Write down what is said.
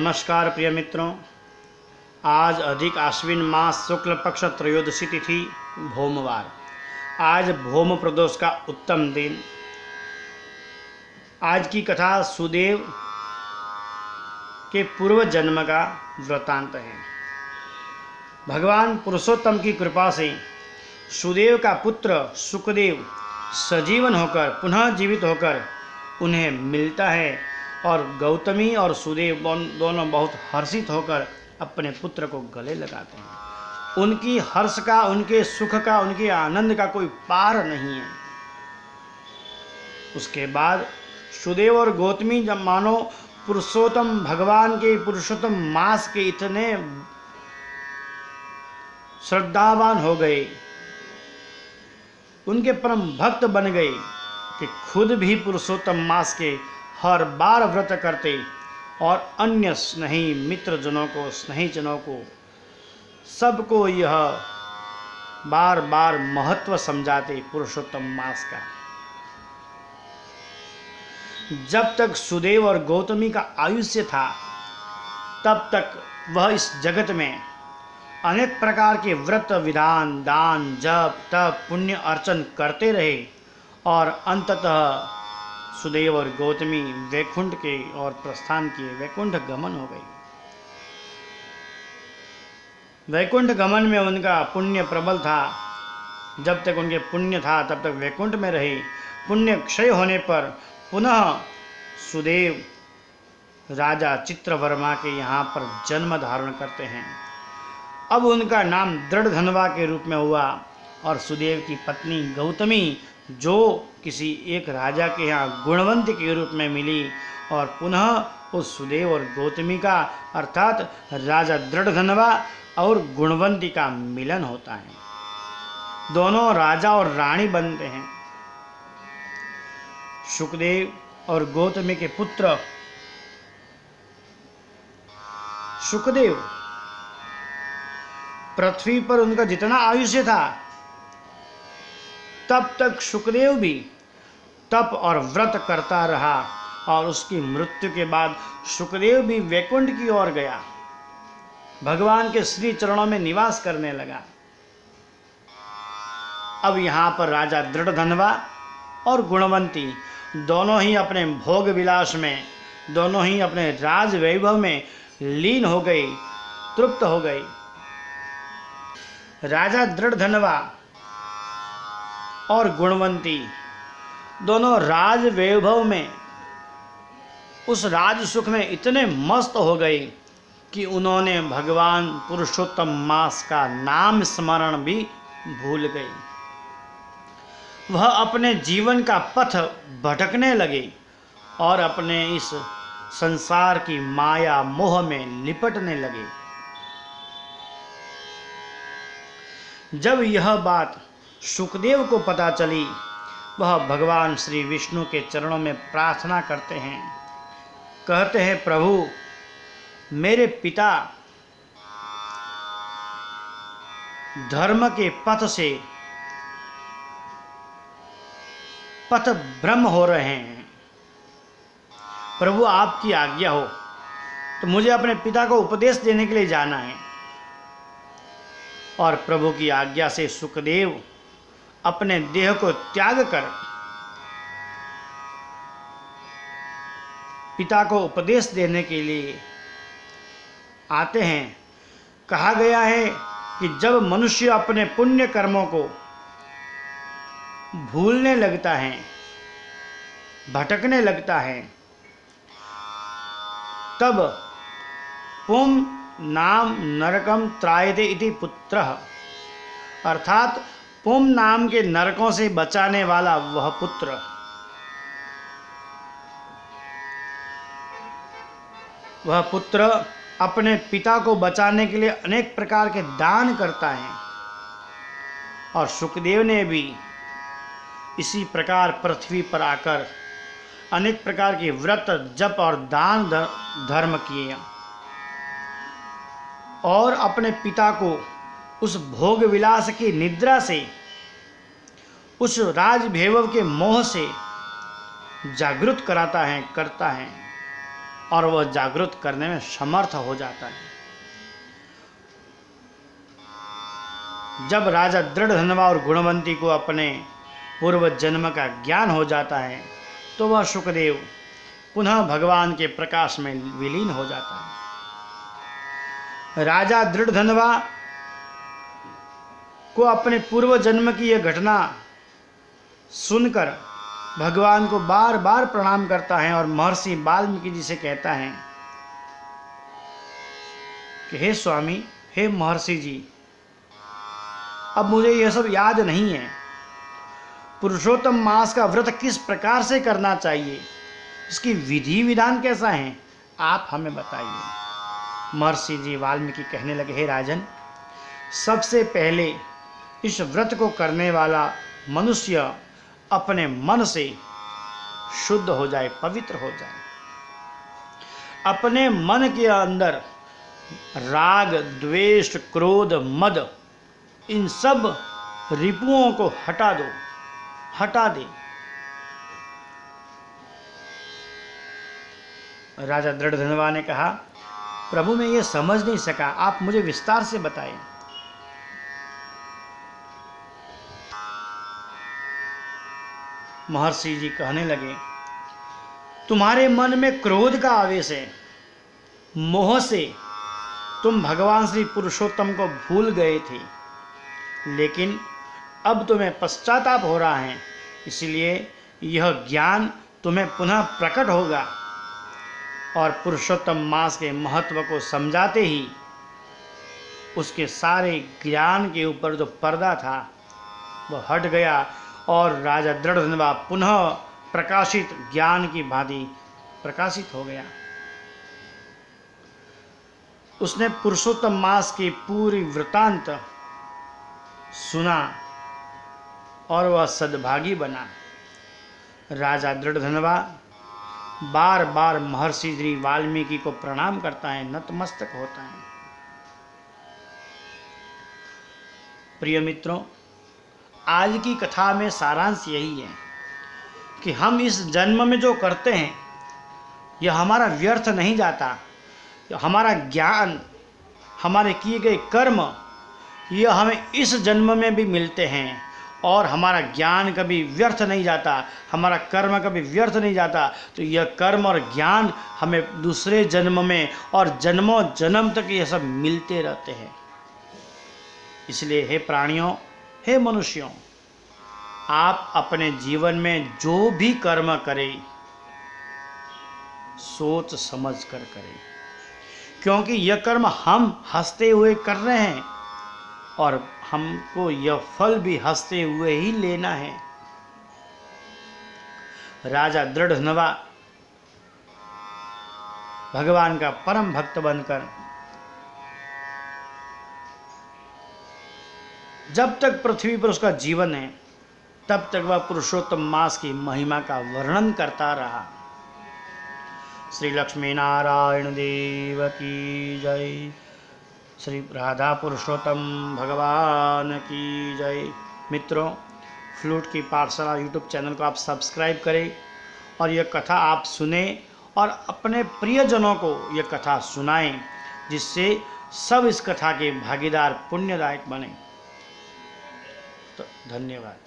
नमस्कार प्रिय मित्रों, आज अधिक आश्विन मास शुक्ल पक्ष त्रयोदशी तिथि भौमवार। आज भौम प्रदोष का उत्तम दिन। आज की कथा सुदेव के पूर्व जन्म का वृतांत है। भगवान पुरुषोत्तम की कृपा से सुदेव का पुत्र सुखदेव सजीवन होकर पुनः जीवित होकर उन्हें मिलता है और गौतमी और सुदेव दोनों बहुत हर्षित होकर अपने पुत्र को गले लगाते हैं। उनकी हर्ष का, उनके सुख का, उनके आनंद का कोई पार नहीं है। उसके बाद सुदेव और गौतमी जब मानो पुरुषोत्तम भगवान के पुरुषोत्तम मास के इतने श्रद्धावान हो गए, उनके परम भक्त बन गए कि खुद भी पुरुषोत्तम मास के हर बार व्रत करते और अन्य स्नेही मित्रजनों को, स्नेहीजनों को, सबको यह बार बार महत्व समझाते पुरुषोत्तम मास का। जब तक सुदेव और गौतमी का आयुष्य था तब तक वह इस जगत में अनेक प्रकार के व्रत विधान, दान, जप, तप, पुण्य अर्चन करते रहे और अंततः सुदेव और गौतमी वैकुंठ के और प्रस्थान किए, वैकुंठ गमन हो गई। वैकुंठ गमन में उनका पुण्य प्रबल था। जब तक उनके पुण्य था तब तक वैकुंठ में रहे। पुण्य क्षय होने पर पुनः सुदेव राजा चित्रवर्मा के यहाँ पर जन्म धारण करते हैं। अब उनका नाम दृढ़धनवा के रूप में हुआ और सुदेव की पत्नी गौतमी जो किसी एक राजा के यहाँ गुणवंती के रूप में मिली और पुनः उस सुदेव और गौतमी का अर्थात राजा दृढ़धनवा और गुणवंती का मिलन होता है। दोनों राजा और रानी बनते हैं। सुखदेव और गौतमी के पुत्र सुखदेव, पृथ्वी पर उनका जितना आयुष्य था तब तक सुखदेव भी तप और व्रत करता रहा और उसकी मृत्यु के बाद सुखदेव भी वैकुंठ की ओर गया, भगवान के श्री चरणों में निवास करने लगा। अब यहाँ पर राजा दृढ़धनवा और गुणवंती दोनों ही अपने भोग विलास में, दोनों ही अपने राज वैभव में लीन हो गए, तृप्त हो गए। राजा दृढ़धनवा और गुणवंती दोनों राज वैभव में, उस राज सुख में इतने मस्त हो गए कि उन्होंने भगवान पुरुषोत्तम मास का नाम स्मरण भी भूल गए। वह अपने जीवन का पथ भटकने लगे और अपने इस संसार की माया मोह में लिपटने लगे। जब यह बात सुखदेव को पता चली, वह भगवान श्री विष्णु के चरणों में प्रार्थना करते हैं, कहते हैं, प्रभु मेरे पिता धर्म के पथ से पथ भ्रम हो रहे हैं। प्रभु आपकी आज्ञा हो तो मुझे अपने पिता को उपदेश देने के लिए जाना है। और प्रभु की आज्ञा से सुखदेव अपने देह को त्याग कर पिता को उपदेश देने के लिए आते हैं। कहा गया है कि जब मनुष्य अपने पुण्य कर्मों को भूलने लगता है, भटकने लगता है, तब पुम नाम नरकम त्रायते इति पुत्रः, अर्थात पुम नाम के नरकों से बचाने वाला वह पुत्र, वह पुत्र अपने पिता को बचाने के लिए अनेक प्रकार के दान करता है। और सुखदेव ने भी इसी प्रकार पृथ्वी पर आकर अनेक प्रकार के व्रत, जप और दान धर्म किए और अपने पिता को उस भोग विलास की निद्रा से, उस राज वैभव के मोह से जागृत करता है। और वह जागृत करने में समर्थ हो जाता है। जब राजा दृढ़धनवा और गुणवंती को अपने पूर्व जन्म का ज्ञान हो जाता है तो वह शुकदेव पुनः भगवान के प्रकाश में विलीन हो जाता है। राजा दृढ़धनवा को अपने पूर्व जन्म की यह घटना सुनकर भगवान को बार बार प्रणाम करता है और महर्षि वाल्मीकि जी से कहता है कि हे स्वामी, हे महर्षि जी, अब मुझे यह सब याद नहीं है। पुरुषोत्तम मास का व्रत किस प्रकार से करना चाहिए, इसकी विधि विधान कैसा है, आप हमें बताइए। महर्षि जी वाल्मीकि कहने लगे, हे राजन, सबसे पहले इस व्रत को करने वाला मनुष्य अपने मन से शुद्ध हो जाए, पवित्र हो जाए। अपने मन के अंदर राग, द्वेष, क्रोध, मद, इन सब रिपुओं को हटा दे। राजा दृढ़धनवा ने कहा, प्रभु मैं ये समझ नहीं सका, आप मुझे विस्तार से बताएं। महर्षि जी कहने लगे, तुम्हारे मन में क्रोध का आवेश है, मोह से तुम भगवान श्री पुरुषोत्तम को भूल गए थे, लेकिन अब तुम्हें पश्चाताप हो रहा है, इसलिए यह ज्ञान तुम्हें पुनः प्रकट होगा और पुरुषोत्तम मास के महत्व को समझाते ही उसके सारे ज्ञान के ऊपर जो पर्दा था वह हट गया और राजा दृढ़धनवा पुनः प्रकाशित ज्ञान की भांति प्रकाशित हो गया। उसने पुरुषोत्तम मास की पूरी वृतांत सुना और वह सद्भागी बना। राजा दृढ़धनवा बार बार महर्षि श्री वाल्मीकि को प्रणाम करता है, नतमस्तक होता है। प्रिय मित्रों, आज की कथा में सारांश यही है कि हम इस जन्म में जो करते हैं यह हमारा व्यर्थ नहीं जाता। हमारा ज्ञान, हमारे किए गए कर्म, यह हमें इस जन्म में भी मिलते हैं और हमारा ज्ञान कभी व्यर्थ नहीं जाता, हमारा कर्म कभी व्यर्थ नहीं जाता। तो यह कर्म और ज्ञान हमें दूसरे जन्म में और जन्मों जन्म तक यह सब मिलते रहते हैं। इसलिए हे प्राणियों, हे मनुष्यों, आप अपने जीवन में जो भी कर्म करें सोच समझ कर करें, क्योंकि यह कर्म हम हंसते हुए कर रहे हैं और हमको यह फल भी हंसते हुए ही लेना है। राजा दृढ़धनवा भगवान का परम भक्त बनकर जब तक पृथ्वी पर उसका जीवन है तब तक वह पुरुषोत्तम मास की महिमा का वर्णन करता रहा। श्री लक्ष्मी नारायण देव की जय। श्री राधा पुरुषोत्तम भगवान की जय। मित्रों, फ्लूट की पाठशाला यूट्यूब चैनल को आप सब्सक्राइब करें और यह कथा आप सुने और अपने प्रियजनों को यह कथा सुनाएं, जिससे सब इस कथा के भागीदार पुण्यदायक बने। तो धन्यवाद।